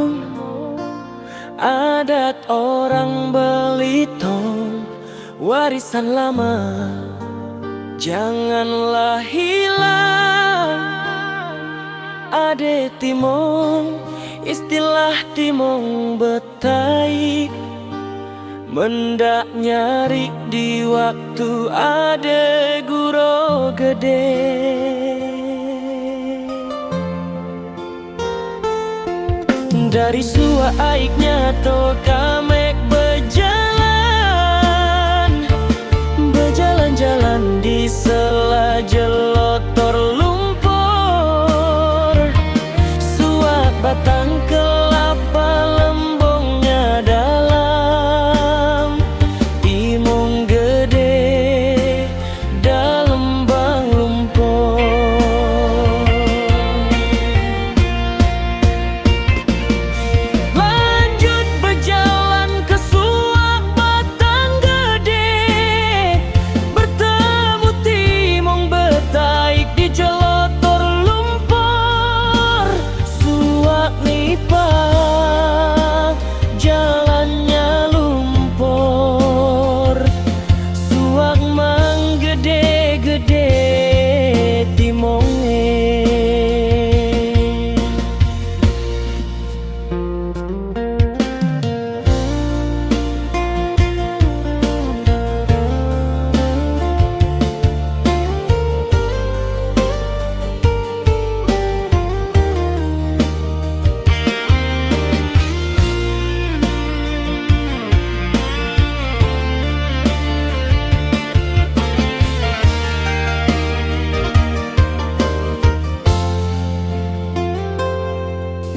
Timong, adat orang Belitung, warisan lama janganlah hilang. Ade Timong, istilah Timong Betaik, mendak nyari di waktu ade guro gede. Dari sua aiknya to kamek berjalan-jalan di sela jelotor lumpur. Suak batang kelapa lembongnya dalam, timong gede dalam bang lumpur. Lanjut berjalan ke suak batang gede, bertemu timong betaik di jelotor lumpur. Suak nipa jalannya lumpur, suak mang gede-gede timonge.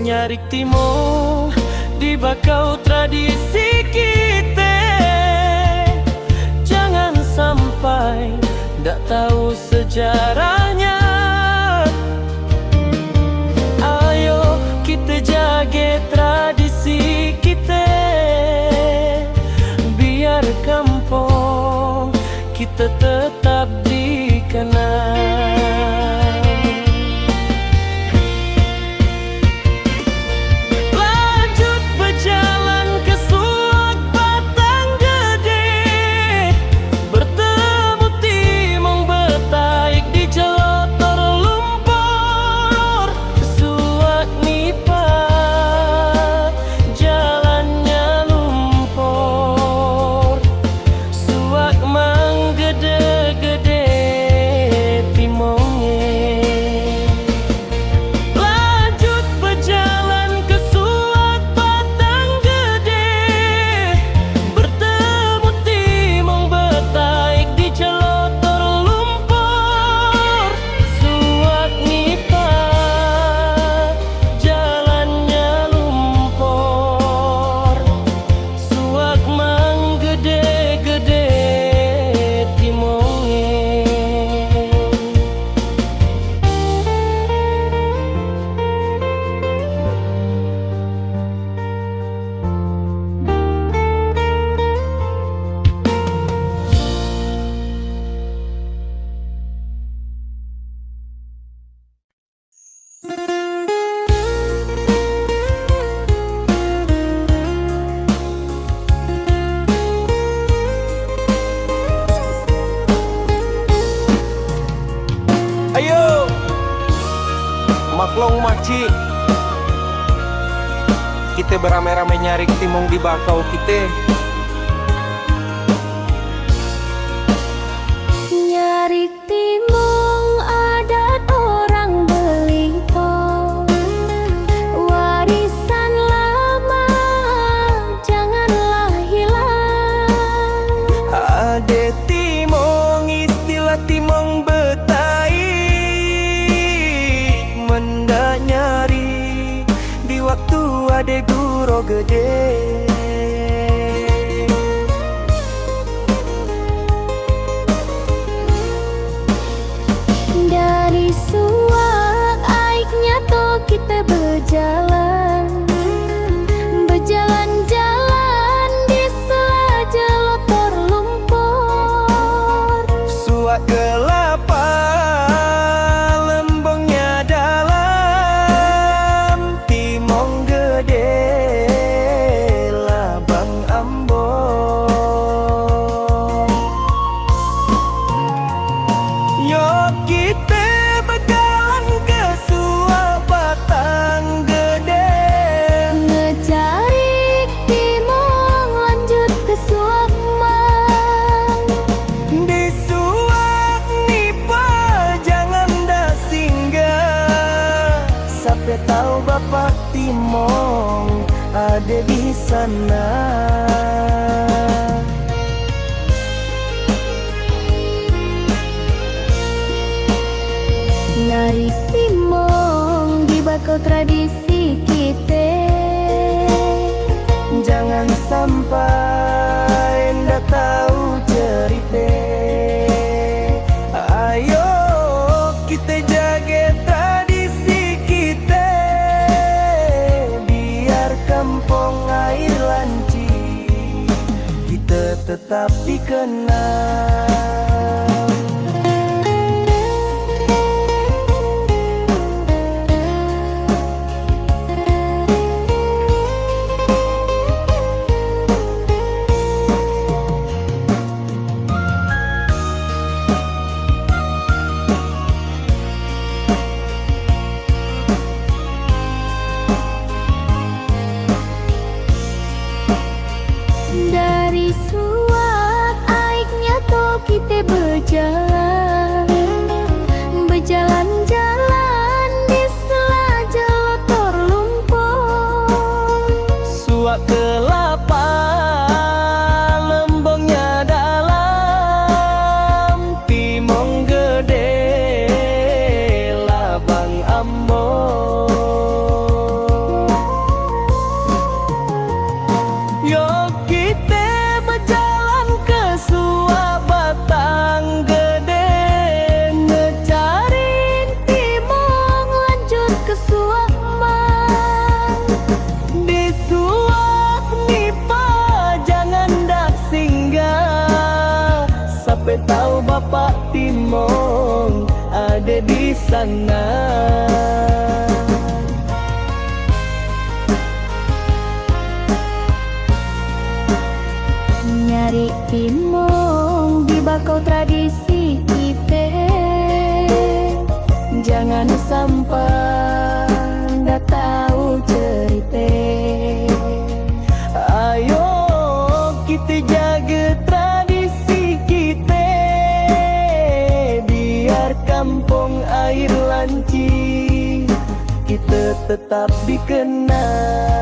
Nyarik timong di bakau tradisi kita, jangan sampai ndak tahu sejarahnya. Ayo kita jaga tradisi kita, biar kampung kita tetap dikenal. Lanjut berjalan ke suak batang gede, bertemu timong betaik di jelotor lumpur. Suak nipa jalannya lumpur, suak mang gede-gede timonge. Lanjut berjalan ke suak batang gede, bertemu timong betaik di jelotor lumpur. Suak nipa jalannya lumpur, suak mang gede-gede timonge. Ayo maklong maci, kita beramai-ramai nyarik timong di bakau kita. Nyarik timong adat orang Belitung, warisan lama janganlah hilang. Ade timong, istilah timong betaik, mendak nyari di waktu ade guro gede. Dari suak aiknya to kita berjalan-jalan di sela jelotor lumpur. Suak kelapa lembongnya dalam, timong gede ada di sana. Narik timong di bakau tradisi kita. Jangan sampai ndak tahu cerita. Ayo kita jaga tradisi kita, biar kampung air lanci kita tetap dikenal. Dari suat aiknya to kita berjalan, berjalan-jalan di sela jalotor lumpur. Suak kelapa lembongnya dalam, timong gede labang ambon. Yo kita berjalan ke Suak Batang Gede, Ngecariin timong lanjut ke Suak Mang. di Suak Nipa jangan dak singgah, sampai tahu bapak timong ada di sana. Nyari timong di bakau tradisi kita. Jangan sampai ndak tahu cerita. Ayo kita jaga tradisi kita, biar kampung air lanci kita tetap dikenal.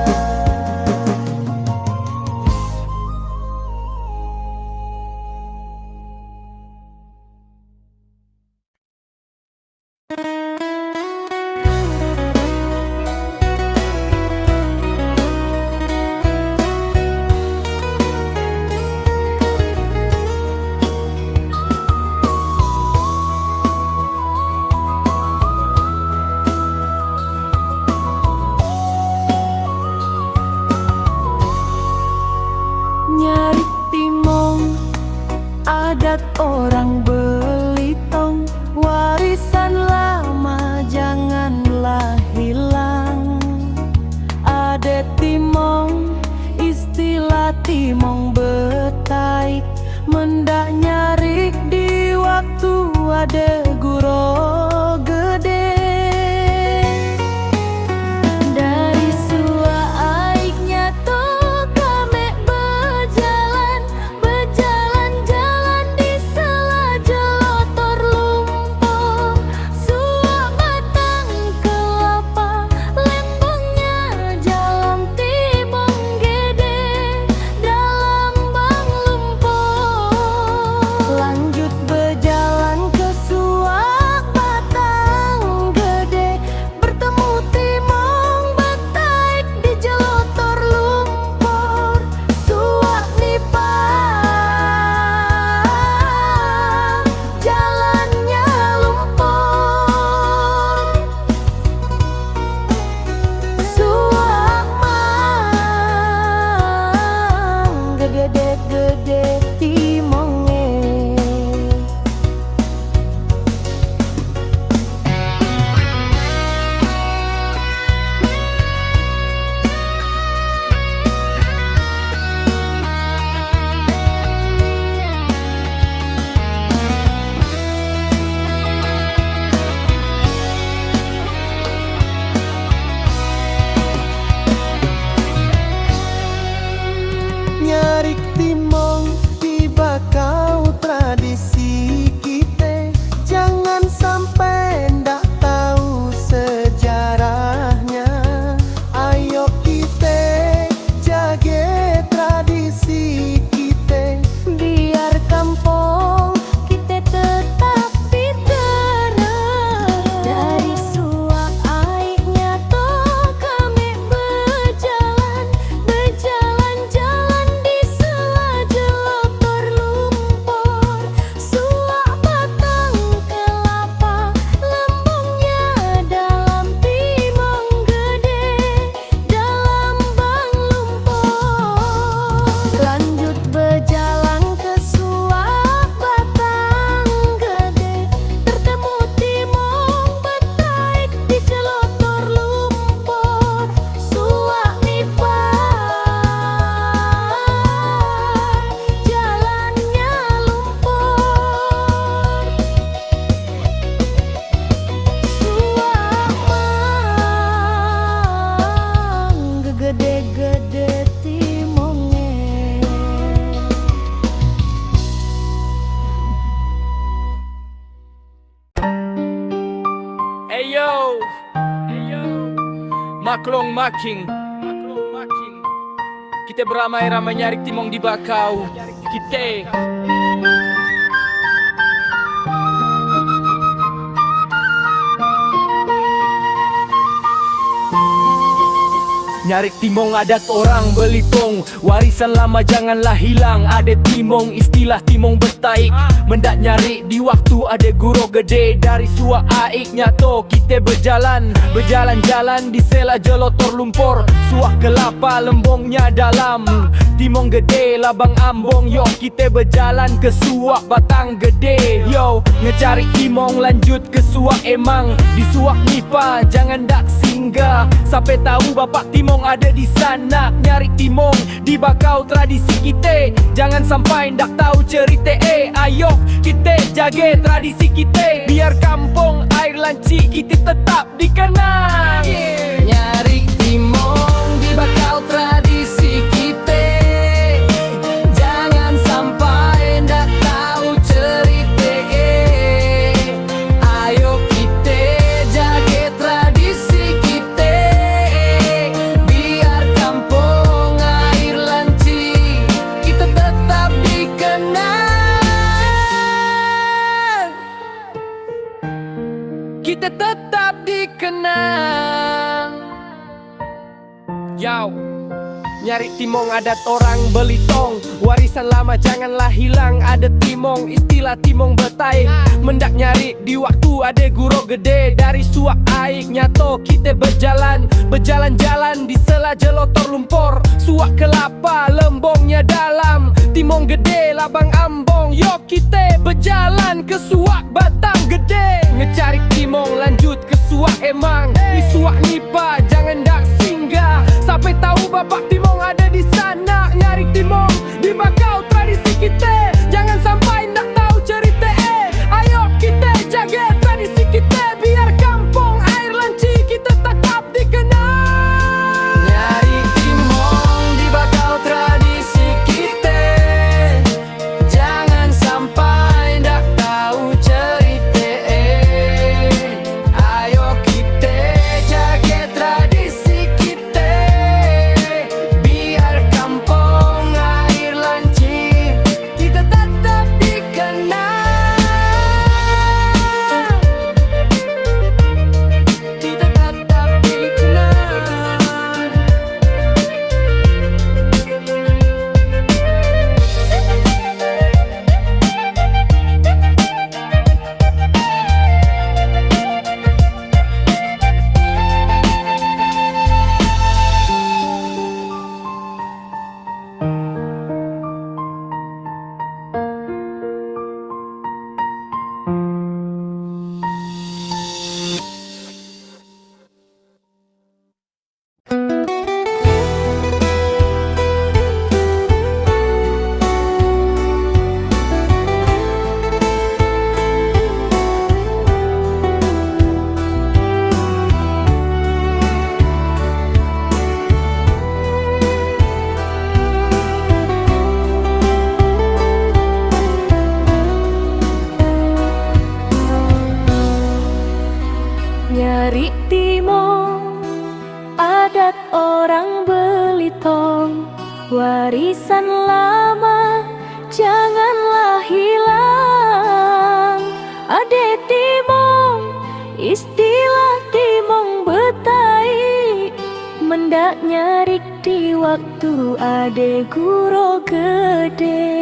Nyari timong adat orang Belitung, warisan lama janganlah hilang. Adat timong, istilah timong betaik, mendak nyarik di waktu ada guro gede. Dari suak aiknya to kami berjalan, berjalan-jalan di sela jalotor lumpur. Suak batang kelapa lembongnya jalan timong gede dalam bang lumpur. Lanjut berjalan ke Suak gede timonge. Eyo, maklong making. Kita beramai-ramai nyari timong di bakau. Kita nyari timong adat orang Belitung, warisan lama janganlah hilang. Ada timong, istilah timong betaik, mendak nyari di waktu ada guru gede. Dari suak aik nyato kita berjalan-jalan di sela jelotor lumpur. Suak kelapa lembongnya dalam, timong gede labang ambong. Yo kita berjalan ke suak batang gede. Yo ngecari timong lanjut ke suak emang. Di suak nipa jangan dak singgah, sampai tahu bapak timong ada di sana. Nyari timong di bakau tradisi kita, jangan sampai ndak tahu cerita. Ayo kita jaga tradisi kita, biar kampung air lanci kita tetap dikenang. Nyari timong di bakau tradisi kita, jangan sampai ndak tahu cerita. Ayo kita jaga tradisi kita, biar kampung air lanci kita tetap dikenang. Kita tetap dikenang. Yo, nyari timong adat orang Belitung, warisan lama janganlah hilang. Ada timong, istilah timong betai, mendak nyari di waktu ada guru gede. Dari suak aik nyato kita berjalan-jalan di sela jelotor lumpur. Suak kelapa lembongnya dalam, timong gede labang ambong. Yo kita berjalan ke suak batang gede, ngecari timong lanjut ke suak emang. Di suak nipa jangan dak singgah, sampai tahu bapak timong ada di sana. Nyari timong di bakau tradisi kita, jangan sampai ndak tahu cerita. Ayo kita jaga tradisi kita, biar kampung air lanci kita tetap dikenang. Nyari timong di bakau tradisi kita, jangan sampai ndak tahu cerita. Ayo kita jaga tradisi kita, biar kampung air lanci kita tetap dikenang. Kita tetap dikenang. Nyari timong adat orang Belitung, warisan lama janganlah hilang. Ada timong, istilah timong betai, mendak nyarik di waktu ada guru gede.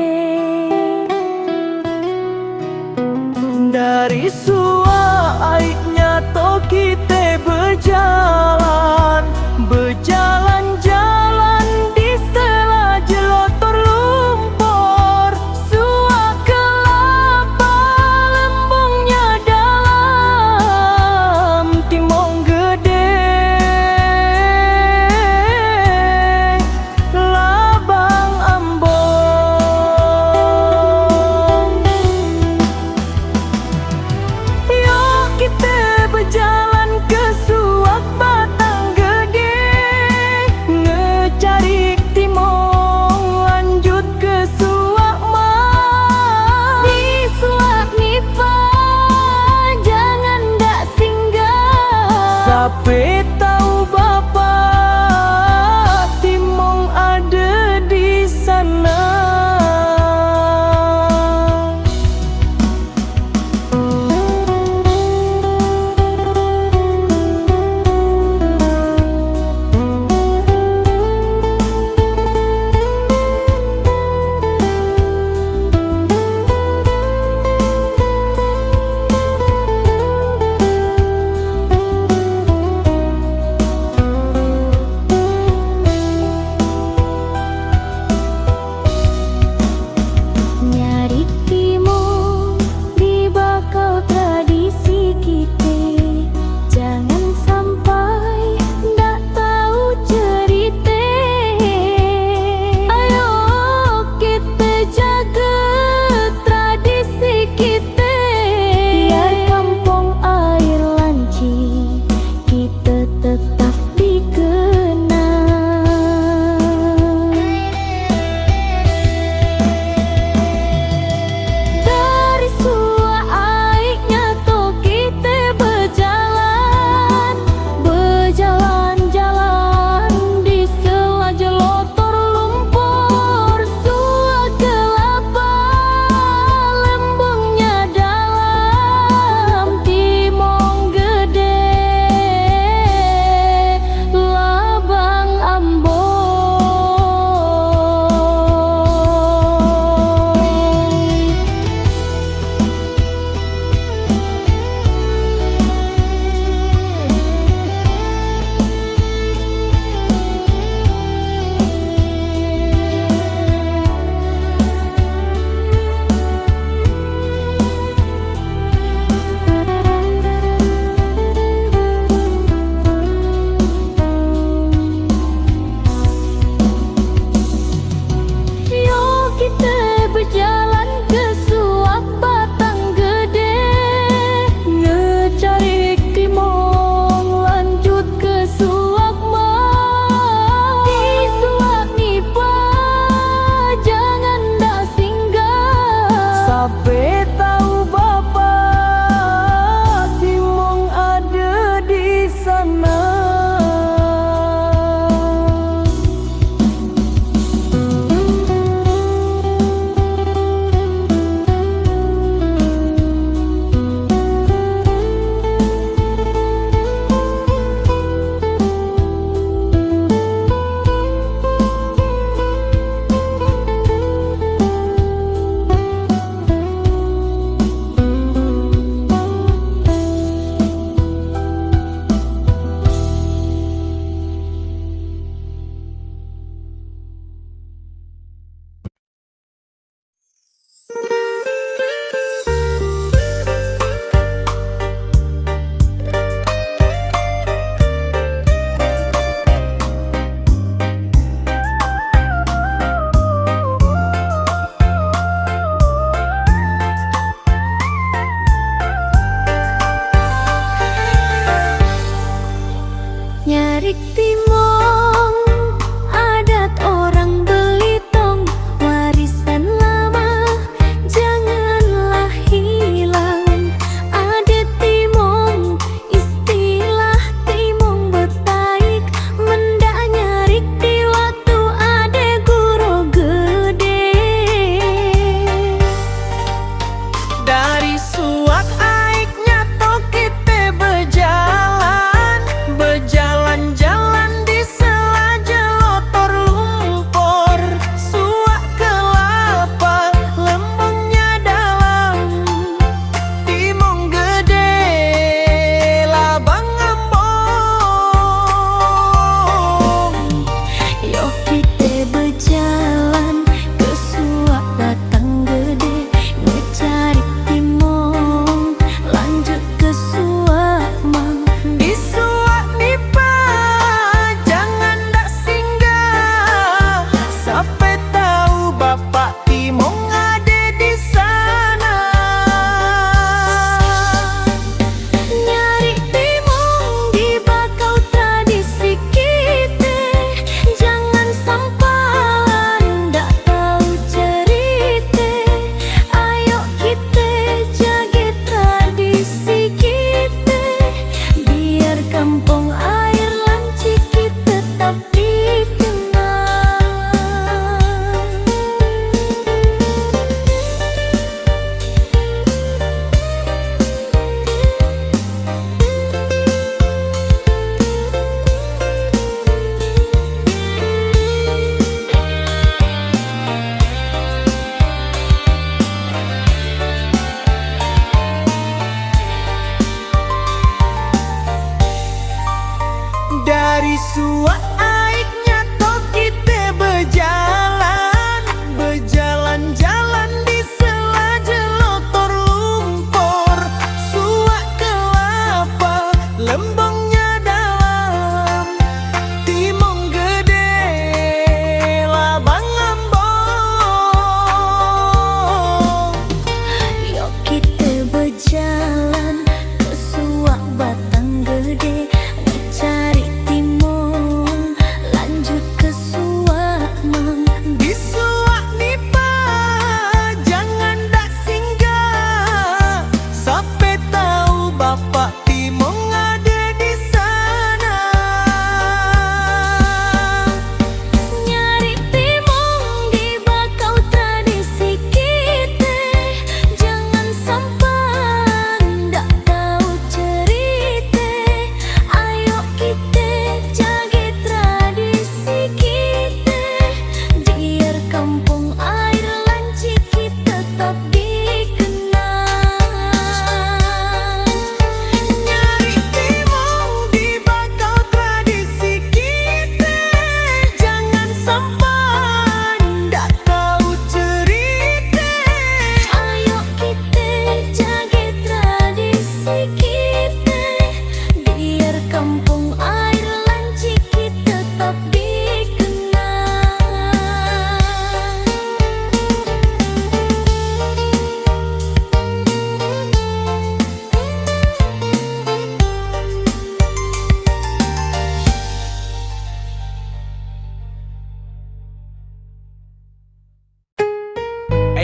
Dari suak aik nyato kita berjalan-jalan di sela jelotor lumpur. Suak kelapa lembongnya dalam, timong gede labang ambong. Yo kita berjalan ke suak batang gede, Nyarik Timong lanjut ke Suakma. Di Suak Nipa jangan dak singgah. Sampai tahu Bapak Timong ada di sana.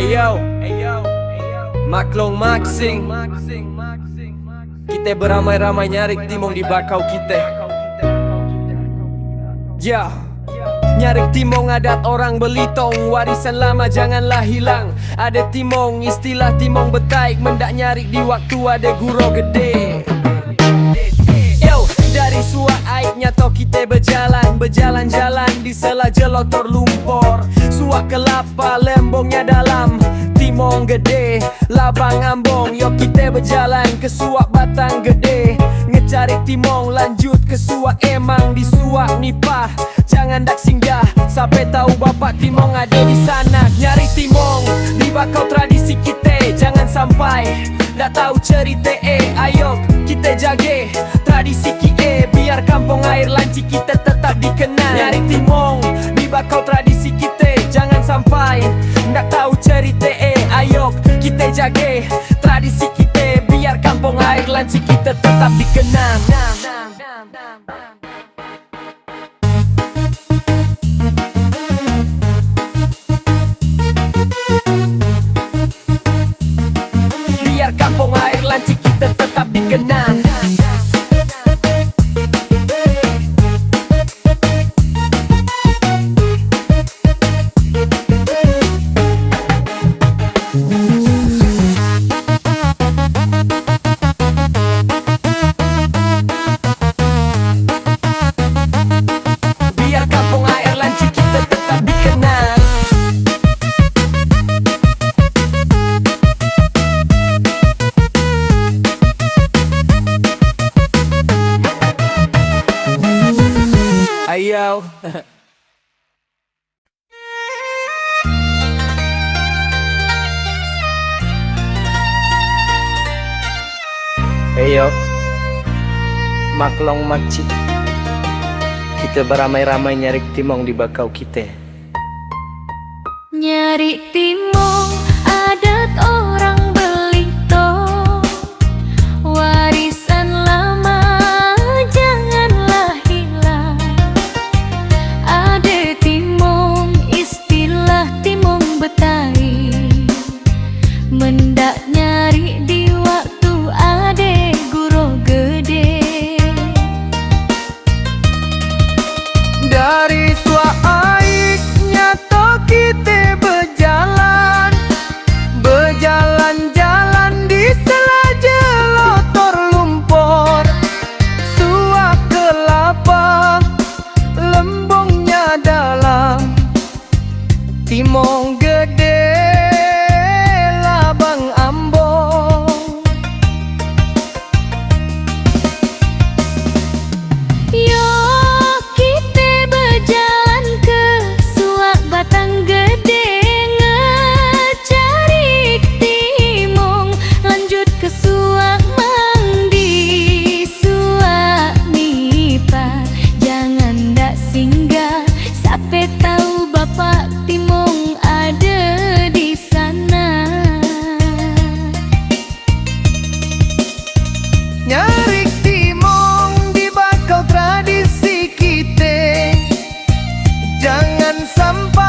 Ayo, Maklong Maxing, kita beramai-ramai nyari timong di bakau kita. Ya, nyari timong adat orang Belitung, warisan lama janganlah hilang. Ada timong, istilah timong betaik, mendak nyari di waktu ada guro gede. Yo, dari suak aibnya toh kita berjalan-jalan di sela jelotor lumpur. Suak kelapa lembongnya dalam, timong gede, labang ambong. Yo kita berjalan ke suak batang gede, ngecari timong lanjut ke suak emang di suak nipah. Jangan dak singgah, sampai tahu bapak timong ada di sana. Nyari timong di bakau tradisi kita, jangan sampai dak tahu cerita. Ayo kita jaga tradisi kita, biar kampung air lanci kita tetap dikenal. Nyari timong di bakau tradisi kita, jangan sampai ndak tahu cerita. Ayo kita jaga tradisi kita, biar kampung air lanci kita tetap dikenal. Biar kampung air lanci kita tetap dikenal. Biar kampung air lanci kita tetap dikenal. Ayo. Ayo, Maklong Makcik, kita beramai-ramai nyari timong di bakau kita. Nyari timong adat orang Belitung, warisan lama janganlah hilang. Ada timong, istilah timong betaik, mendak nyari di waktu ada guro gede. Dari suak aiknya toh kita berjalan-jalan di sela jelotor lumpur. Suak kelapa lembongnya dalam, timong gede labang ambong. Yo kita berjalan ke suak batang gede, ngecari timong lanjut ke suak mandi, suak nipah. Jangan dak singgah, sampai tahu bapak timong ada di sana. Nyari timong di bakau tradisi kita, jangan sampai